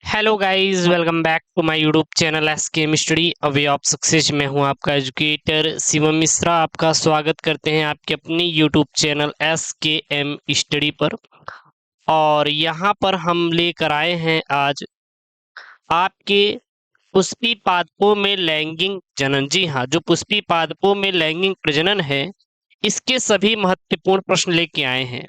Hello guys, welcome back to my YouTube channel S K M study a way of success. मैं हूं आपका educator Shivam Mishra. आपका स्वागत करते हैं आपके अपनी YouTube channel S K M study पर। और यहां पर हम लेकर आए हैं आज आपके पुष्पी पादपों में लैंगिक जनन। जी हाँ, जो पुष्पी पादपों में लैंगिक प्रजनन है, इसके सभी महत्वपूर्ण प्रश्न लेके आए हैं।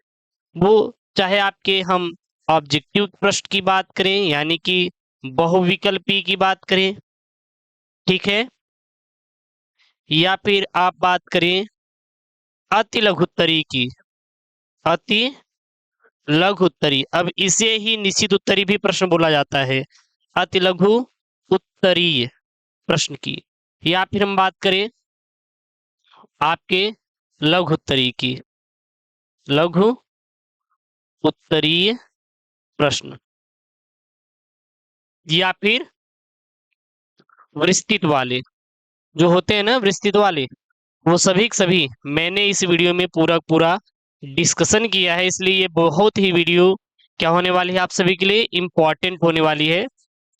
वो चाहे आपके हम ऑब्जेक्टिव प्रश्न की बात करें, यानी कि बहुविकल्पी की बात करें, ठीक है, या फिर आप बात करें अति लघुत्तरी की, अति लघुत्तरी। अब इसे ही निश्चित उत्तरी भी प्रश्न बोला जाता है, अति लघु उत्तरीय प्रश्न की। या फिर हम बात करें आपके लघु उत्तरी की, लघु उत्तरीय प्रश्न, या फिर विस्तृत वाले जो होते हैं ना, विस्तृत वाले, वो सभी के सभी मैंने इस वीडियो में पूरा पूरा डिस्कशन किया है। इसलिए ये बहुत ही वीडियो क्या होने वाली है, आप सभी के लिए इम्पोर्टेंट होने वाली है।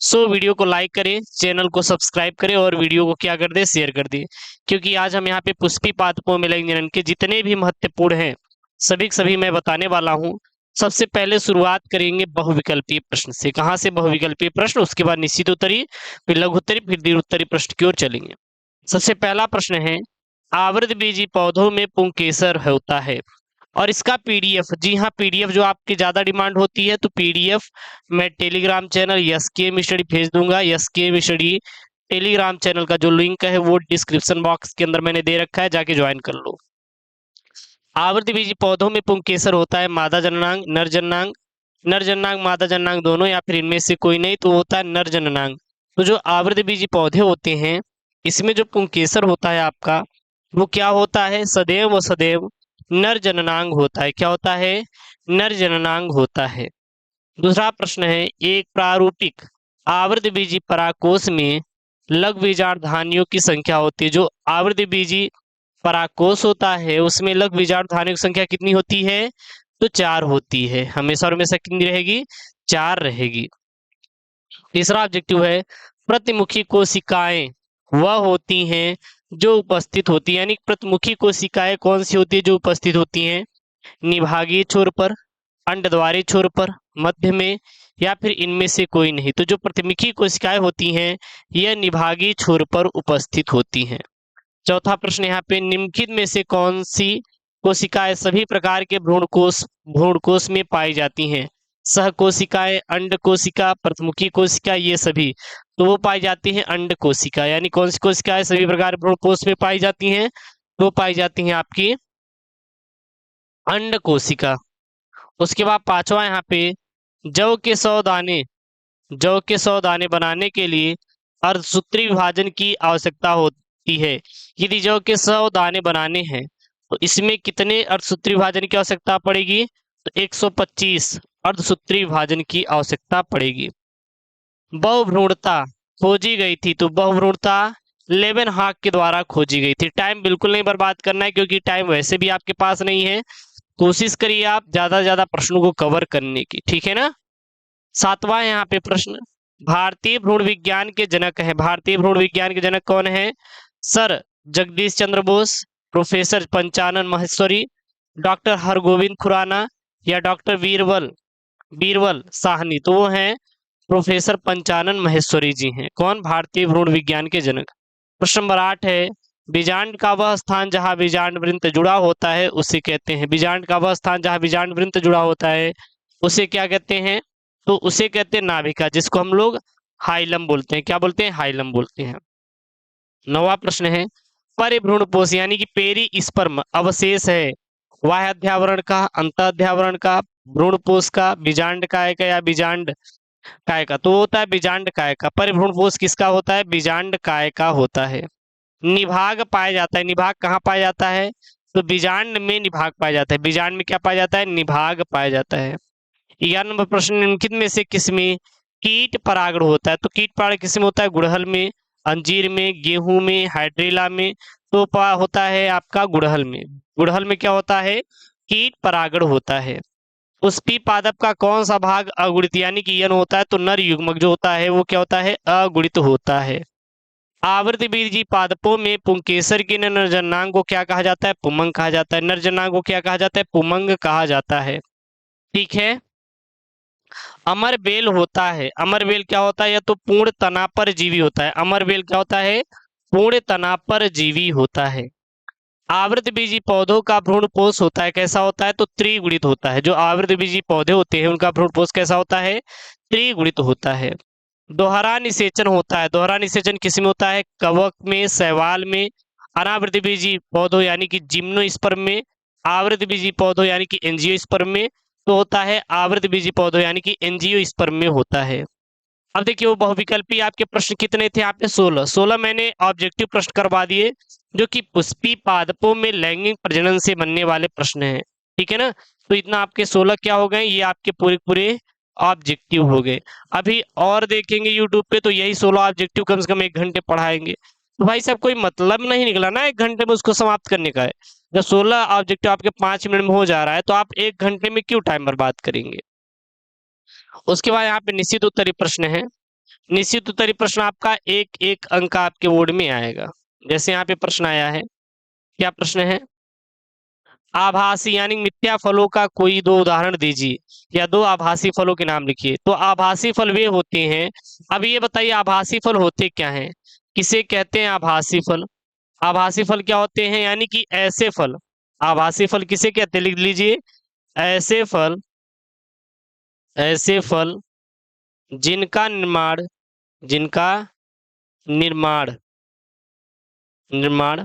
सो वीडियो को लाइक करें, चैनल को सब्सक्राइब करें और वीडियो को क्या कर दे, शेयर कर दे, क्योंकि आज हम यहाँ पे पुष्पी पादपों में लैंगिक जनन के जितने भी महत्वपूर्ण हैं सभी के सभी मैं बताने वाला हूँ। सबसे पहले शुरुआत करेंगे बहुविकल्पीय प्रश्न से। कहाँ से बहुविकल्पीय प्रश्न, उसके बाद निश्चित उत्तरी, फिर लघु उत्तरी, फिर दीर्घ उत्तरी प्रश्न की ओर चलेंगे। सबसे पहला प्रश्न है, आवृतबीजी पौधों में पुंकेसर होता है और इसका पीडीएफ, जी हाँ पीडीएफ जो आपकी ज्यादा डिमांड होती है, तो पीडीएफ मैं टेलीग्राम चैनल यस के एम स्टडी भेज दूंगा। यस के एम स्टडी टेलीग्राम चैनल का जो लिंक है वो डिस्क्रिप्शन बॉक्स के अंदर मैंने दे रखा है, जाके ज्वाइन कर लो। आवृतबीजी पौधों में पुंकेसर होता है मादा जननांग, नर जननांग, नर जननांग मादा जननांग दोनों, या फिर इनमें से कोई नहीं तो होता है नर जननांग। तो जो आवृतबीजी पौधे होते हैं, इसमें जो पुंकेसर होता है आपका, वो क्या होता है, सदैव व सदैव नर जननांग होता है। क्या होता है, नर जननांग होता है। दूसरा प्रश्न है, एक प्रारूपिक आवृतबीजी परागकोश में लघु बीजाणुधानियों की संख्या होती है। जो आवृतबीजी परागकोश होता है उसमें लघु बीजाणुधानियों की संख्या कितनी होती है, तो 4 होती है। हमेशा और हमेशा कितनी रहेगी, 4 रहेगी। तीसरा ऑब्जेक्टिव है, प्रतिमुखी कोशिकाएं वह होती हैं जो उपस्थित होती है, यानी प्रतिमुखी कोशिकाएं कौन सी होती है, जो उपस्थित होती हैं निभागीय छोर पर, अंडद्वारी छोर पर, मध्य में, या फिर इनमें से कोई नहीं। तो जो प्रतिमुखी कोशिकाएं होती हैं यह निभागीय छोर पर उपस्थित होती हैं। चौथा प्रश्न यहाँ पे, निम्नलिखित में से कौन सी कोशिकाएं सभी प्रकार के भ्रूणकोश में पाई जाती हैं, सह कोशिकाएं, अंड कोशिका, प्रथमुखी कोशिका, ये सभी। तो वो पाई जाती हैं अंड कोशिका, यानी कौन सी कोशिकाएं सभी प्रकार भ्रूणकोश में पाई जाती हैं, वो पाई जाती हैं आपकी अंड कोशिका। उसके बाद पांचवा यहाँ पे, जौ के 100 दाने, जौ के 100 दाने बनाने के लिए अर्धसूत्री विभाजन की आवश्यकता होती है। यदि जौ के 100 दाने बनाने हैं तो इसमें कितने अर्धसूत्री विभाजन की आवश्यकता पड़ेगी, तो 125 अर्धसूत्री विभाजन की आवश्यकता पड़ेगी। बहुभ्रूणता खोजी गई थी, तो बहुभ्रूणता लेवेनहॉक के द्वारा खोजी गई थी। टाइम बिल्कुल नहीं बर्बाद करना है, क्योंकि टाइम वैसे भी आपके पास नहीं है। कोशिश करिए आप ज्यादा से ज्यादा प्रश्नों को कवर करने की, ठीक है ना। सातवां यहाँ पे प्रश्न, भारतीय भ्रूण विज्ञान के जनक है, भारतीय भ्रूण विज्ञान के जनक कौन है, sir Jagdish Chandra Bose, professor Panchanan Maheshwari, doctor Hargovind Khurana, या डॉक्टर बीरबल बीरबल साहनी। तो वो हैं प्रोफेसर पंचानन माहेश्वरी जी हैं। कौन, भारतीय भ्रूण विज्ञान के जनक। प्रश्न नंबर 8 है, बीजांड का वह स्थान जहां बीजांड वृंत जुड़ा होता है उसे कहते हैं, बीजांड का वह स्थान जहां बीजांड वृंत जुड़ा होता है उसे क्या कहते हैं, तो उसे कहते हैं नाभिका, जिसको हम लोग हाइलम बोलते हैं। क्या बोलते हैं, हाइलम बोलते हैं। नौवां प्रश्न है, परिभ्रूणपोष यानी कि पेरी स्पर्म अवशेष है बाह्य अध्यावरण का, अंत अध्यावरण का, भ्रूणपोष का, बीजांड काय का, या बीजांड काय का। तो होता है बीजांड काय का। परिभ्रूणपोष किसका होता है, बीजांड काय का होता है। निभाग पाया जाता है, निभाग कहाँ पाया जाता है, तो बीजांड में निभाग पाया जाता है। बीजांड में क्या पाया जाता है, निभाग पाया जाता है। 11 नंबर प्रश्न, निम्नलिखित में से किसमें कीट परागण होता है, तो कीट परागण किसमें होता है, गुड़हल में, अंजीर में, गेहूं में, हाइड्रेला में। तो होता है आपका गुड़हल में। गुड़हल में क्या होता है, कीट परागण होता है। पुष्पी पादप का कौन सा भाग अगुणित यानी कि यन होता है, तो नर युग्मक जो होता है वो क्या होता है, अगुणित होता है। आवृतबीजी पादपों में पुंकेसर के नरजनांग को क्या कहा जाता है, पुमंग कहा जाता है। नरजनांग को क्या कहा जाता है, पुमंग कहा जाता है। ठीक है। अमरबेल होता है, अमरबेल क्या होता है, या तो पूर्ण तना पर जीवी होता है। अमरबेल क्या होता है, पूर्ण तना पर जीवी होता है। आवृतबीजी पौधों का भ्रूणपोष होता है, कैसा होता है, तो त्रिगुणित होता है। जो आवृतबीजी पौधे होते हैं उनका भ्रूणपोष कैसा होता है, त्रिगुणित होता है। दोहरा निषेचन होता है, दोहरा निषेचन किसमें होता है, कवक में, शैवाल में। अनावृतबीजी पौधों यानी कि जिम्नोस्पर्म में, आवृतबीजी पौधों यानी कि एंजियोस्पर्म में तो होता है, आवृतबीजी पौधों यानी कि एंजियोस्पर्म में होता है। अब देखिए वो बहुविकल्पी आपके प्रश्न कितने थे, आपने 16 मैंने ऑब्जेक्टिव प्रश्न करवा दिए जो कि पुष्पी पादपों में लैंगिक प्रजनन से बनने वाले प्रश्न हैं। ठीक है ना, तो इतना आपके 16 क्या हो गए, ये आपके पूरे पूरे ऑब्जेक्टिव हो गए। अभी और देखेंगे यूट्यूब पे तो यही 16 ऑब्जेक्टिव कम से कम 1 घंटे पढ़ाएंगे। तो भाई साहब कोई मतलब नहीं निकला ना 1 घंटे में उसको समाप्त करने का है। जब 16 ऑब्जेक्टिव आपके 5 मिनट में हो जा रहा है तो आप 1 घंटे में क्यों टाइम बर्बाद करेंगे। उसके बाद यहाँ पे निश्चित उत्तरीय प्रश्न है। निश्चित उत्तरीय प्रश्न आपका एक एक अंक का आपके बोर्ड में आएगा। जैसे यहाँ पे प्रश्न आया है, क्या प्रश्न है, आभासी यानी मिथ्या फलों का कोई 2 उदाहरण दीजिए या 2 आभासी फलों के नाम लिखिए। तो आभासी फल वे होते हैं, अब ये बताइए आभासी फल होते क्या हैं, किसे कहते हैं आभासी फल। आभासी फल क्या होते हैं, यानी कि ऐसे फल। आभासी फल किसे कहते हैं, लिख लीजिए, ऐसे फल, ऐसे फल जिनका निर्माण, जिनका निर्माण निर्माण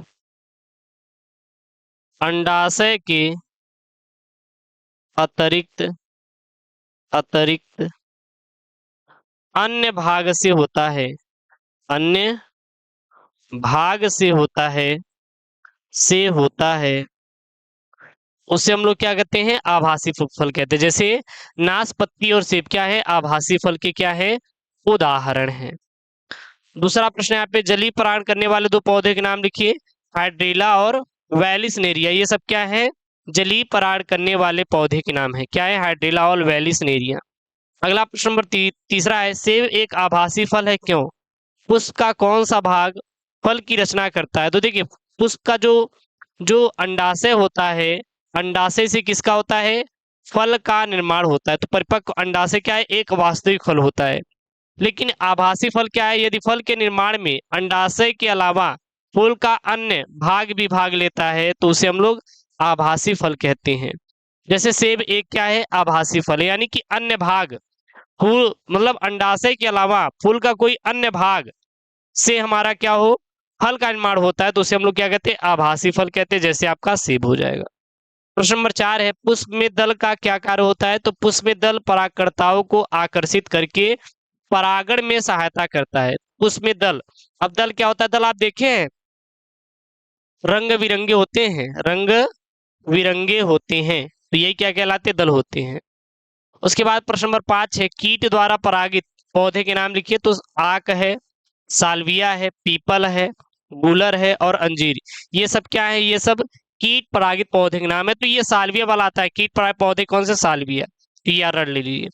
अंडाशय के अतिरिक्त अतिरिक्त अन्य भाग से होता है, अन्य भाग से होता है, से होता है, उसे हम लोग क्या कहते हैं, आभासी फल कहते हैं। जैसे नाशपाती और सेब क्या है, आभासी फल के क्या है, उदाहरण है। दूसरा प्रश्न यहाँ पे जलीय परागण करने वाले 2 पौधे के नाम लिखिए, हाइड्रेला और वेलिसनेरिया। ये सब क्या है, जलीय परागण करने वाले पौधे के नाम है, क्या है, हाइड्रेला और वेलिसनेरिया। अगला प्रश्न नंबर तीसरा है, सेब एक आभासी फल है क्यों, पुष्प का कौन सा भाग फल की रचना करता है। तो देखिए पुष्प का जो जो अंडाशय होता है, अंडाशय से किसका होता है, फल का निर्माण होता है। तो परिपक्व अंडाशय क्या है, एक वास्तविक फल होता है। लेकिन आभासी फल क्या है, यदि फल के निर्माण में अंडाशय के अलावा फूल का अन्य भाग भी भाग लेता है तो उसे हम लोग आभासी फल कहते हैं। जैसे सेब एक क्या है, आभासी फल है, यानी कि अन्य भाग, फूल मतलब अंडाशय के अलावा फूल का कोई अन्य भाग से हमारा क्या हो, फल का निर्माण होता है, तो उसे हम लोग क्या कहते हैं, आभासी फल कहते हैं। जैसे आपका सेब हो जाएगा। प्रश्न नंबर 4 है, पुष्प में दल का क्या कार्य होता है। तो पुष्प में दल परागकर्ताओं को आकर्षित करके परागण में सहायता करता है। पुष्प में दल, अब दल क्या होता है, दल आप देखे हैं रंग बिरंगे होते हैं, रंग बिरंगे होते हैं, तो यही क्या कहलाते, दल होते हैं। उसके बाद प्रश्न नंबर 5 है, कीट द्वारा परागित पौधे के नाम लिखिए। तो आक है, साल्विया है, पीपल है, गुलर है और अंजीर। ये सब क्या है, ये सब कीट परागित पौधे के नाम है। तो ये साल्विया वाला आता है, कीट परागित पौधे कौन से, साल्विया, टीआर रट ले लीजिए।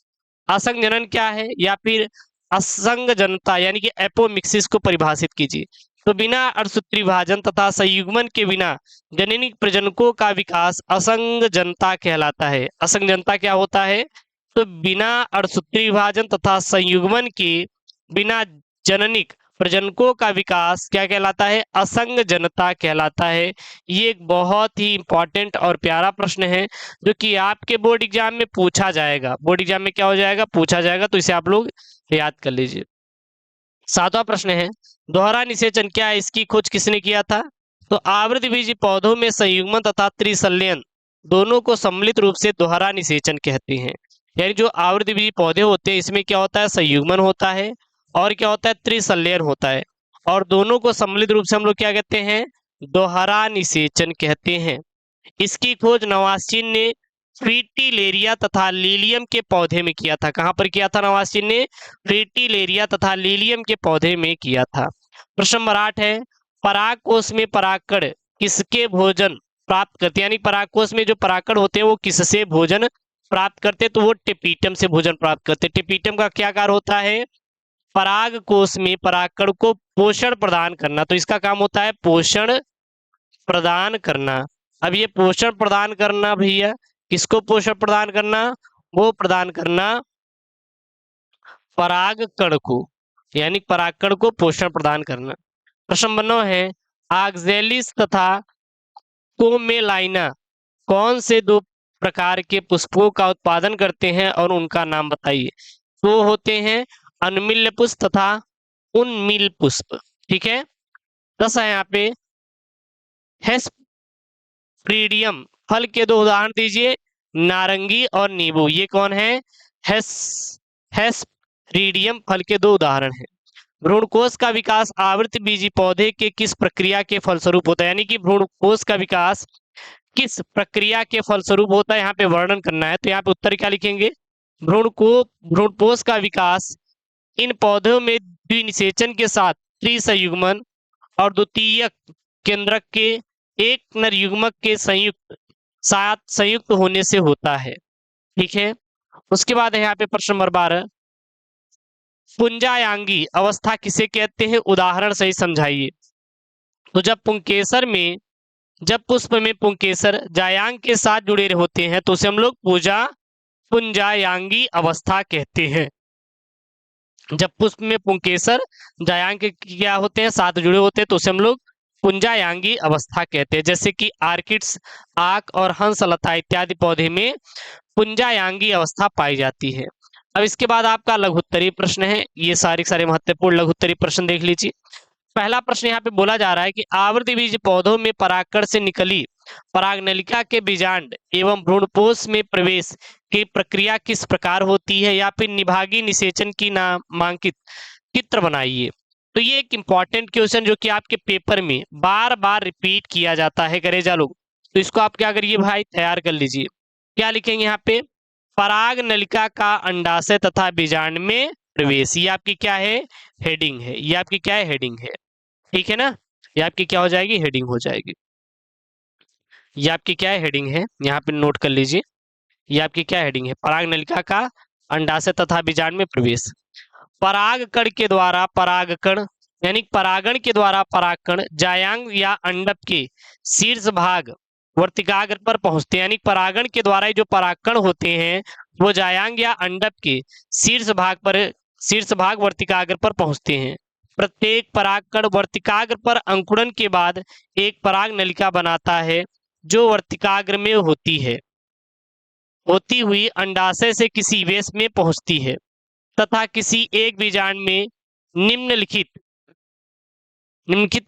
असंग जनन क्या है, या फिर असंग जनता यानी कि एपोमिक्सिस को परिभाषित कीजिए। तो बिना अर्धसूत्री विभाजन तथा संयुग्मन के बिना जननिक प्रजनकों का विकास असंग जनता कहलाता है। असंग जनता क्या होता है, तो बिना अर्धसूत्री विभाजन तथा संयुग्मन के बिना जननिक प्रजनकों का विकास क्या कहलाता है, असंग जनता कहलाता है। ये एक बहुत ही इंपॉर्टेंट और प्यारा प्रश्न है जो कि आपके बोर्ड एग्जाम में पूछा जाएगा। बोर्ड एग्जाम में क्या हो जाएगा, पूछा जाएगा, तो इसे आप लोग याद कर लीजिए। 7वां प्रश्न है, दोहरा निषेचन क्या है, इसकी खोज किसने किया था। तो आवृतबीजी पौधों में संयुग्मन तथा त्रिसंलयन दोनों को सम्मिलित रूप से दोहरा निषेचन कहते हैं। यानी जो आवृतबीजी पौधे होते हैं इसमें क्या होता है, संयुग्मन होता है और क्या होता है, त्रिसंलयन होता है, और दोनों को सम्मिलित रूप से हम लोग क्या कहते हैं, दोहरा निषेचन कहते हैं। इसकी खोज नवाज़ ने फ्रीटिलेरिया तथा लीलियम के पौधे में किया था। कहां पर किया था, नवाज़ ने फ्रीटिलेरिया तथा लीलियम के पौधे में किया था। प्रश्न नंबर 8 है, परागकोश में परागकण किसके भोजन प्राप्त करते हैं, यानी परागकोश में जो परागकण होते हैं वो किससे भोजन प्राप्त करते तो वो टेपीटम से भोजन प्राप्त करते। टेपीटम का क्या कार्य होता है? पराग कोश में परागकण को पोषण प्रदान करना। तो इसका काम होता है पोषण प्रदान करना। अब ये पोषण प्रदान करना भैया, किसको पोषण प्रदान करना? वो प्रदान करना परागकण को, यानी परागकण को पोषण प्रदान करना। प्रश्न नंबर 9 है, आक्जेलिस तथा कोमेलाइना कौन से दो प्रकार के पुष्पों का उत्पादन करते हैं और उनका नाम बताइए। तो होते हैं अनमिल्य पुष्प तथा उन्मिल पुष्प। ठीक है। 10 है यहाँ पे, हेस्प्रीडियम फल के दो उदाहरण दीजिए, नारंगी और नींबू। ये कौन है? हेस्प्रीडियम फल के दो उदाहरण है। भ्रूणकोश का विकास आवृतबीजी पौधे के किस प्रक्रिया के फलस्वरूप होता है? यानी कि भ्रूणकोश का विकास किस प्रक्रिया के फलस्वरूप होता है, यहाँ पे वर्णन करना है। तो यहाँ पे उत्तर क्या लिखेंगे? भ्रूणकोश का विकास इन पौधों में द्विनिषेचन के साथ त्रिसंयुग्मन और द्वितीयक केंद्रक के एक नर युग्मक के संयुक्त होने से होता है। ठीक है। उसके बाद है यहाँ पे प्रश्न नंबर 12, पुंजायांगी अवस्था किसे कहते हैं? उदाहरण सही समझाइए। तो जब पुष्प में पुंकेसर जायांग के साथ जुड़े होते हैं तो उसे हम लोग पुंजायांगी अवस्था कहते हैं। जब पुष्प में पुंकेसर जायांग के क्या होते हैं? साथ जुड़े होते हैं तो उसे हम लोग पुंजायांगी अवस्था कहते हैं। जैसे कि आर्किड्स, आक और हंसलता इत्यादि पौधे में पुंजायांगी अवस्था पाई जाती है। अब इसके बाद आपका लघुत्तरीय प्रश्न है। ये सारे महत्वपूर्ण लघुत्तरीय प्रश्न देख लीजिए। पहला प्रश्न यहाँ पे बोला जा रहा है कि आवृतबीज पौधों में परागकण से निकली परागनलिका के बीजांड एवं भ्रूणपोष में प्रवेश की प्रक्रिया किस प्रकार होती है, या फिर निभागी निषेचन की नामांकित चित्र बनाइए। तो ये एक इंपॉर्टेंट क्वेश्चन जो कि आपके पेपर में बार बार रिपीट किया जाता है गरेजा लोग। तो इसको आप क्या करिए भाई, तैयार कर लीजिए। क्या लिखेंगे यहाँ पे? पराग नलिका का अंडाशय तथा बीजांड में प्रवेश। ये आपकी क्या है? हेडिंग है। ये आपकी क्या है? हेडिंग है। ठीक है ना। ये आपकी क्या हो जाएगी? हेडिंग हो जाएगी। ये आपकी क्या है? हेडिंग है। यहाँ पे नोट कर लीजिए। ये आपकी क्या हेडिंग है? पराग नलिका का अंडाशय तथा बीजांड में प्रवेश। परागकण के द्वारा परागकण यानी परागण के द्वारा परागकण जायांग या अंडक के शीर्ष भाग वर्तिकाग्र पर पहुंचते हैं। यानी परागण के द्वारा जो परागकण होते हैं वो जायांग या अंडक के शीर्ष भाग वर्तिकाग्र पर पहुंचते हैं। प्रत्येक परागकण वर्तिकाग्र पर अंकुरन के बाद एक पराग नलिका बनाता है जो वर्तिकाग्र में होती हुई अंडाशय से किसी वेश में पहुंचती है तथा किसी एक बीजांड में निम्नलिखित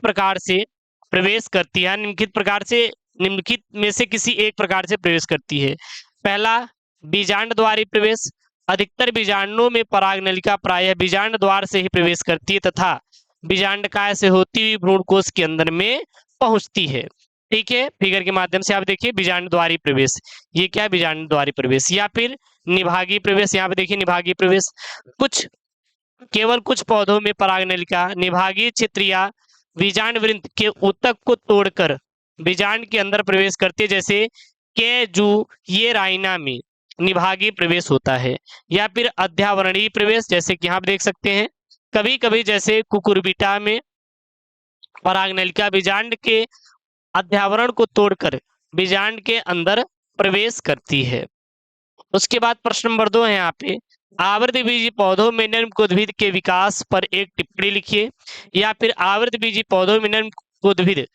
प्रकार से प्रवेश करती है। निम्नलिखित में से किसी एक प्रकार से प्रवेश करती है। पहला, बीजांड द्वारी प्रवेश। अधिकतर बीजांडों में परागनलिका प्रायः बीजांड द्वार से ही प्रवेश करती है तथा बीजांडकाय से होती हुई भ्रूणकोश के अंदर में पहुंचती है। ठीक है। फिगर के माध्यम से आप देखिए बीजांड द्वारी प्रवेश, ये क्या है? बीजांड द्वारी प्रवेश। या फिर निभागी प्रवेश। यहाँ पे देखिए निभागी प्रवेश। केवल कुछ पौधों में परागनलिका निभागीय क्षेत्र या बीजांड वृंत के ऊतक को तोड़कर बीजांड के अंदर प्रवेश करती है। जैसे केजुयेराइना में निभागीय प्रवेश होता है। या फिर अध्यावरणीय प्रवेश, जैसे कि यहाँ आप देख सकते हैं कभी कभी जैसे कुकुरबिटा में परागनलिका बीजांड के अध्यावरण को तोड़कर बीजांड के अंदर प्रवेश करती है। उसके बाद प्रश्न नंबर 2 है यहाँ पे, आवृतबीजी पौधों में नर्मकोद्भिद के विकास पर एक टिप्पणी लिखिए। या फिर आवृतबीजी पौधों में नर्मकोद्भिद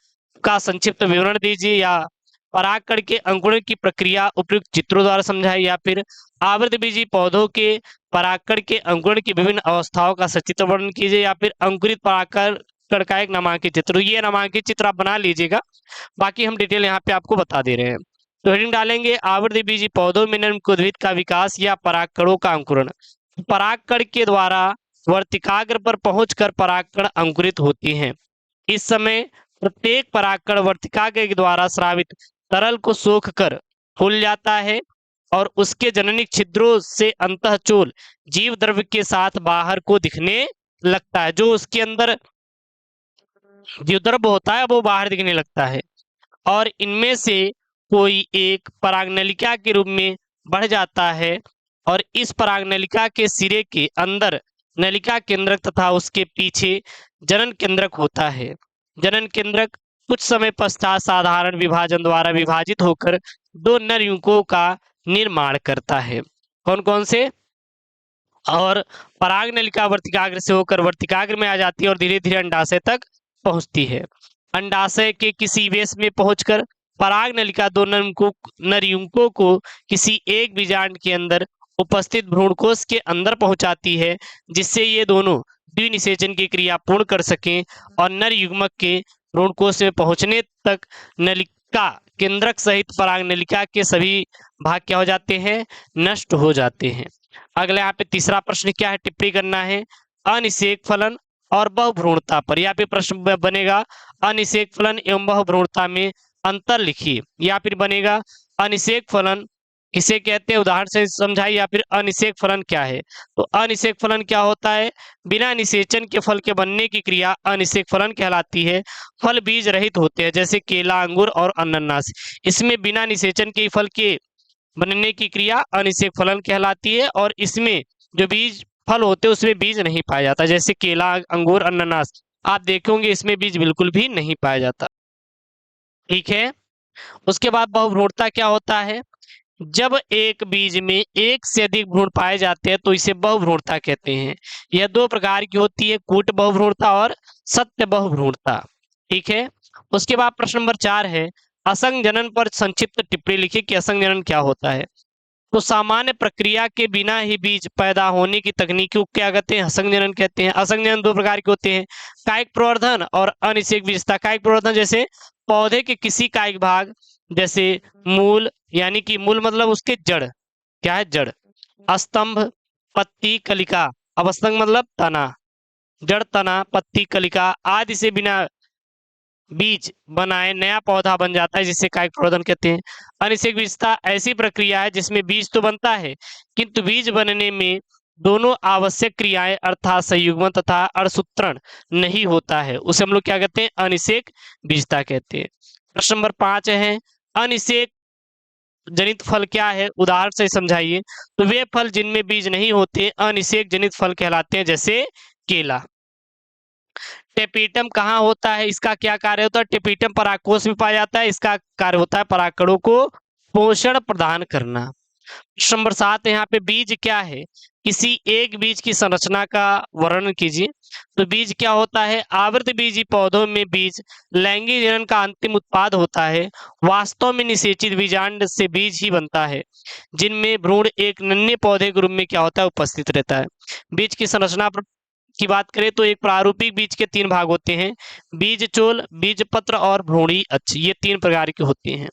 का संक्षिप्त विवरण दीजिए, या परागकण के अंकुरण की प्रक्रिया उपयुक्त चित्रों द्वारा समझाइए। या फिर आवृतबीजी पौधों के परागकण के अंकुरण की विभिन्न अवस्थाओं का सचित्र वर्णन कीजिए। या फिर अंकुरित परागकण का एक नामांकित चित्र। ये नामांकित चित्र आप बना लीजिएगा, बाकी हम डिटेल यहाँ पे आपको बता दे रहे हैं। तो हेडिंग डालेंगे आवृतबीजी पौधों में नर्मकोद्भिद का विकास या परागकणों का अंकुरण। परागकण के द्वारा वर्तिकाग्र पर पहुंचकर परागकण अंकुरित होते हैं। इस समय प्रत्येक परागकण वर्तिकाग्र के द्वारा स्रावित तरल को सोखकर फूल जाता है और उसके जननिक छिद्रों से अंतःचोल जीव द्रव्य के साथ बाहर को दिखने लगता है। जो उसके अंदर जीव द्रव्य होता है वो बाहर दिखने लगता है और इनमें से कोई एक परागनलिका के रूप में बढ़ जाता है और इस परागनलिका के सिरे के अंदर नलिका केंद्रक तथा उसके पीछे जनन केंद्रक होता है। जनन केंद्रक कुछ समय पश्चात साधारण विभाजन द्वारा विभाजित होकर दो नर युग्मकों का निर्माण करता है। कौन कौन से? और पराग नलिका वर्तिकाग्र से होकर वर्तिकाग्र में आ जाती है और धीरे धीरे अंडाशय तक पहुंचती है। अंडाशय के किसी वेश में पहुंचकर पराग नलिका दो नर युग्मकों को किसी एक बीजांड के अंदर उपस्थित भ्रूणकोश के अंदर पहुंचाती है, जिससे ये दोनों द्विनिषेचन की क्रिया पूर्ण कर सकें और नर युग्मक के भ्रूणकोश में पहुंचने तक नलिका केंद्रक सहित पराग नलिका के सभी भाग क्या हो जाते हैं? नष्ट हो जाते हैं। अगला यहाँ पे तीसरा प्रश्न क्या है? टिप्पणी करना है अनिषेक फलन और बहुभ्रूणता पर। यहाँ पे प्रश्न बनेगा अनिषेक फलन एवं बहुभ्रूणता में अंतर लिखिए, या फिर बनेगा अनिषेक फलन किसे कहते हैं, उदाहरण से समझाइए, या फिर अनिषेक फलन क्या है। तो अनिषेक फलन क्या होता है? बिना निषेचन के फल के बनने की क्रिया अनिषेक फलन कहलाती है। फल बीज रहित होते हैं, जैसे केला, अंगूर और अनानास। इसमें बिना निषेचन के फल के बनने की क्रिया अनिषेक फलन कहलाती है, और इसमें जो बीज फल होते हैं उसमें बीज नहीं पाया जाता, जैसे केला, अंगूर, अनानास। आप देखोगे इसमें बीज बिल्कुल भी नहीं पाया जाता। ठीक है। उसके बाद बहुभ्रूणता क्या होता है? जब एक बीज में एक से अधिक भ्रूण पाए जाते हैं तो इसे बहुभ्रूणता कहते हैं। यह दो प्रकार की होती है, कूट बहुभ्रूणता और सत्य बहुभ्रूणता। ठीक है। उसके बाद प्रश्न नंबर 4 है असंग जनन पर संक्षिप्त टिप्पणी लिखिए कि असंग जनन क्या होता है। तो सामान्य प्रक्रिया के बिना ही बीज पैदा होने की तकनीक को क्या कहते हैं? असंग जनन कहते हैं। असंग जनन दो प्रकार के होते हैं, कायिक प्रवर्धन और अनिषेक विशेषता। कायिक प्रवर्धन जैसे पौधे के किसी कायिक भाग, जैसे मूल, यानी कि मूल मतलब उसके जड़, क्या है? जड़, स्तंभ, पत्ती, कलिका। अब स्तंभ मतलब तना, जड़, तना, पत्ती, कलिका आदि से बिना बीज बनाए नया पौधा बन जाता है, जिसे कायिक प्रवर्धन कहते हैं। अनिषेक विशेषता ऐसी प्रक्रिया है जिसमें बीज तो बनता है किंतु बीज बनने में दोनों आवश्यक क्रियाएं अर्थात संयुग्मन तथा अणसूत्रण नहीं होता है, उसे हम लोग क्या कहते हैं? अनिषेक विशेषता कहते हैं। प्रश्न नंबर 5 है अनिषेक जनित फल क्या है, उदाहरण से समझाइए। तो वे फल जिनमें बीज नहीं होते अनिषेक जनित फल कहलाते हैं, जैसे केला। टेपिटम कहाँ होता है, इसका क्या कार्य होता है? टेपिटम परागकोश में पाया जाता है, इसका कार्य होता है परागकणों को पोषण प्रदान करना। प्रश्न नंबर 7 यहाँ पे बीज क्या है, किसी एक बीज की संरचना का वर्णन कीजिए। तो बीज क्या होता है? आवृत बीजी पौधों में बीज लैंगिक जनन का अंतिम उत्पाद होता है। वास्तव में निषेचित बीजांड से बीज ही बनता है, जिनमें भ्रूण एक नन्हे पौधे के रूप में क्या होता है? उपस्थित रहता है। बीज की संरचना की बात करें तो एक प्रारूपिक बीज के 3 भाग होते हैं, बीज चोल, बीज पत्र और भ्रूणी अक्ष, ये 3 प्रकार के होते हैं।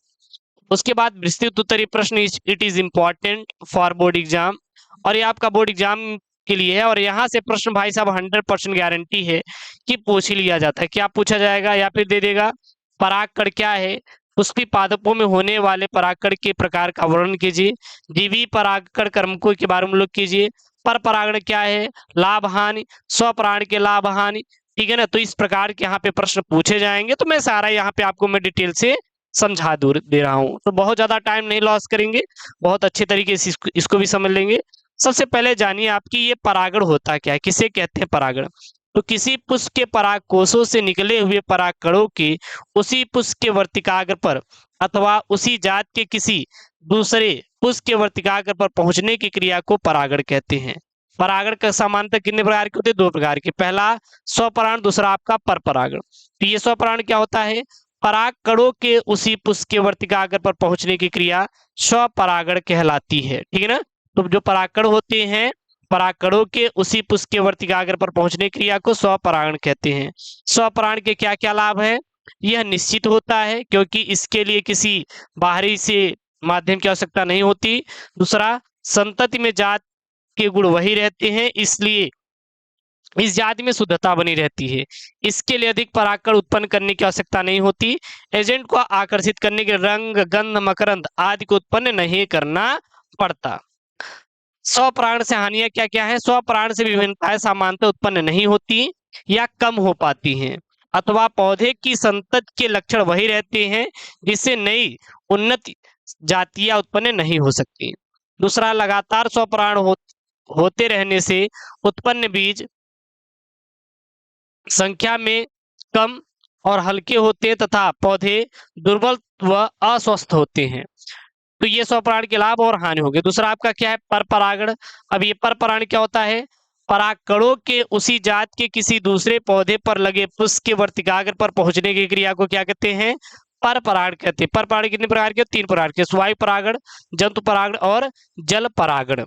उसके बाद विस्तृत उत्तरीय प्रश्न it is important for board exam, और ये आपका बोर्ड एग्जाम के लिए है, और यहाँ से प्रश्न भाई साहब 100% गारंटी है कि पूछ ही लिया जाता है। क्या पूछा जाएगा? या फिर दे देगा परागकण क्या है, पुष्पी पादपों में होने वाले परागकण के प्रकार का वर्णन कीजिए। द्विवीय परागकण क्रमकों के बारे में लोग कीजिए। पर परागण क्या है, लाभ हानि, स्वपरागण के लाभ हानि। ठीक है ना। तो इस प्रकार के यहाँ पे प्रश्न पूछे जाएंगे, तो मैं सारा यहाँ पे आपको मैं डिटेल से समझा दे रहा हूँ, तो बहुत ज्यादा टाइम नहीं लॉस करेंगे, बहुत अच्छे तरीके से इसको भी समझ लेंगे। सबसे पहले जानिए आपकी ये परागण होता क्या है, किसे कहते हैं परागण। तो किसी पुष्प के पराग कोशों से निकले हुए परागकणों के उसी पुष्प के वर्तिकाग्र पर अथवा उसी जात के किसी दूसरे पुष्प के वर्तिकाग्र पर पहुंचने की क्रिया को परागण कहते हैं। परागण का सामान्यतः कितने प्रकार के होते हैं? 2 प्रकार के। पहला स्वपरागण, दूसरा आपका पर परागण। तो ये स्वपरागण क्या होता है? परागकणों के उसी पुष्प के वर्तिकाग्र पर पहुंचने की क्रिया स्वपरागण कहलाती है। ठीक है ना। तो जो परागकण होते हैं, परागकणों के उसी पुष्प के वर्तिकाग्र पर पहुंचने की क्रिया को स्वपरागण कहते हैं। स्वपरागण के क्या क्या लाभ है? यह निश्चित होता है क्योंकि इसके लिए किसी बाहरी से माध्यम की आवश्यकता नहीं होती। दूसरा, संतति में जात के गुण वही रहते हैं, इसलिए इस जाति में शुद्धता बनी रहती है। इसके लिए अधिक परागकण उत्पन्न करने की आवश्यकता नहीं होती। एजेंट को आकर्षित करने के रंग, गंध, मकरंद आदि को उत्पन्न नहीं करना पड़ता। स्वपरागण से हानियां क्या क्या है? स्वपरागण से विभिन्नताएं सामान्यतः उत्पन्न नहीं होती या कम हो पाती हैं, अथवा पौधे की संतति के लक्षण वही रहते हैं, जिससे नई उन्नत जातियां उत्पन्न नहीं हो सकती। दूसरा, लगातार स्वपरागण होते रहने से उत्पन्न बीज संख्या में कम और हल्के होते हैं तथा पौधे दुर्बल व अस्वस्थ होते हैं। तो ये स्वपरागण के लाभ और हानि हो गए। दूसरा आपका क्या है, परपरागण। अब ये परपरागण क्या होता है, परागकणों के उसी जात के किसी दूसरे पौधे पर लगे पुष्प के वर्तिकाग्र पर पहुंचने की क्रिया को क्या कहते हैं, परपरागण कहते हैं। परपरागण कितने प्रकार के, 3 प्रकार के, वायु परागण, जंतु परागण और जल परागण।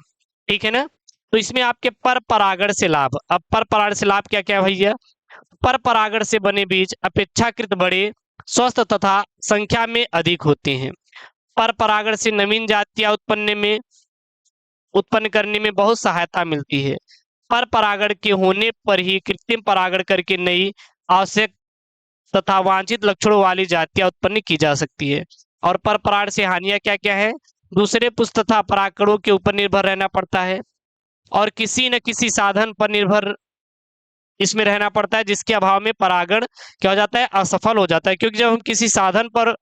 ठीक है ना। तो इसमें आपके परपरागण से लाभ, अब परपरागण से लाभ क्या क्या भैया, परपरागण से बने बीज अपेक्षाकृत बड़े, स्वस्थ तथा संख्या में अधिक होते हैं। परपरागण से नवीन जातियां उत्पन्न करने में बहुत सहायता मिलती है। परपरागण के होने पर ही कृत्रिम परागण करके नई, आवश्यक तथा वांछित लक्षणों वाली जातियां उत्पन्न की जा सकती है। और परपरागण से हानियां क्या क्या है, दूसरे पुष्प तथा परागकणों के ऊपर निर्भर रहना पड़ता है और किसी न किसी साधन पर निर्भर इसमें रहना पड़ता है, जिसके अभाव में परागण क्या हो जाता है, असफल हो जाता है। क्योंकि जब हम किसी साधन पर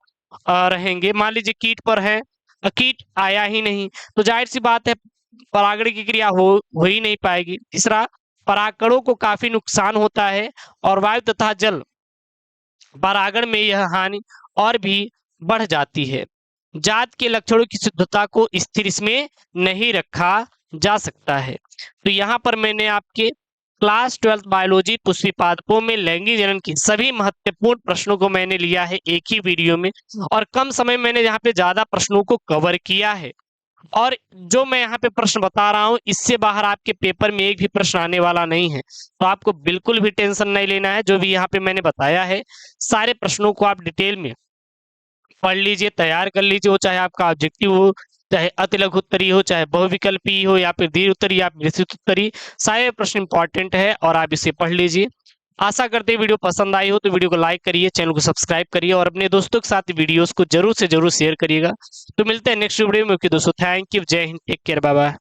रहेंगे, मान लीजिए कीट पर है, कीट आया ही नहीं, तो जाहिर सी बात है परागण की क्रिया हो ही नहीं पाएगी। तीसरा, परागकणों को काफी नुकसान होता है और वायु तथा जल परागण में यह हानि और भी बढ़ जाती है। जात के लक्षणों की शुद्धता को स्थिर इसमें नहीं रखा जा सकता है। तो यहाँ पर मैंने आपके क्लास 12 बायोलॉजी पुष्पी पादपों में लैंगिक जनन की सभी महत्वपूर्ण प्रश्नों को मैंने लिया है एक ही वीडियो में, और कम समय मैंने यहाँ पे ज्यादा प्रश्नों को कवर किया है। और जो मैं यहाँ पे प्रश्न बता रहा हूँ, इससे बाहर आपके पेपर में एक भी प्रश्न आने वाला नहीं है। तो आपको बिल्कुल भी टेंशन नहीं लेना है। जो भी यहाँ पे मैंने बताया है, सारे प्रश्नों को आप डिटेल में पढ़ लीजिए, तैयार कर लीजिए। वो चाहे आपका ऑब्जेक्टिव हो, चाहे अतिलघु उत्तरीय हो, चाहे बहुविकल्पीय हो, या फिर दीर्घ उत्तरीय या विस्तृत उत्तरीय, सारे प्रश्न इंपॉर्टेंट है और आप इसे पढ़ लीजिए। आशा करते हैं वीडियो पसंद आई हो तो वीडियो को लाइक करिए, चैनल को सब्सक्राइब करिए और अपने दोस्तों के साथ वीडियोस को जरूर से जरूर शेयर करिएगा। तो मिलते हैं नेक्स्ट वीडियो में। ओके दोस्तों, थैंक यू, जय हिंद, टेक केयर, बाय बाय।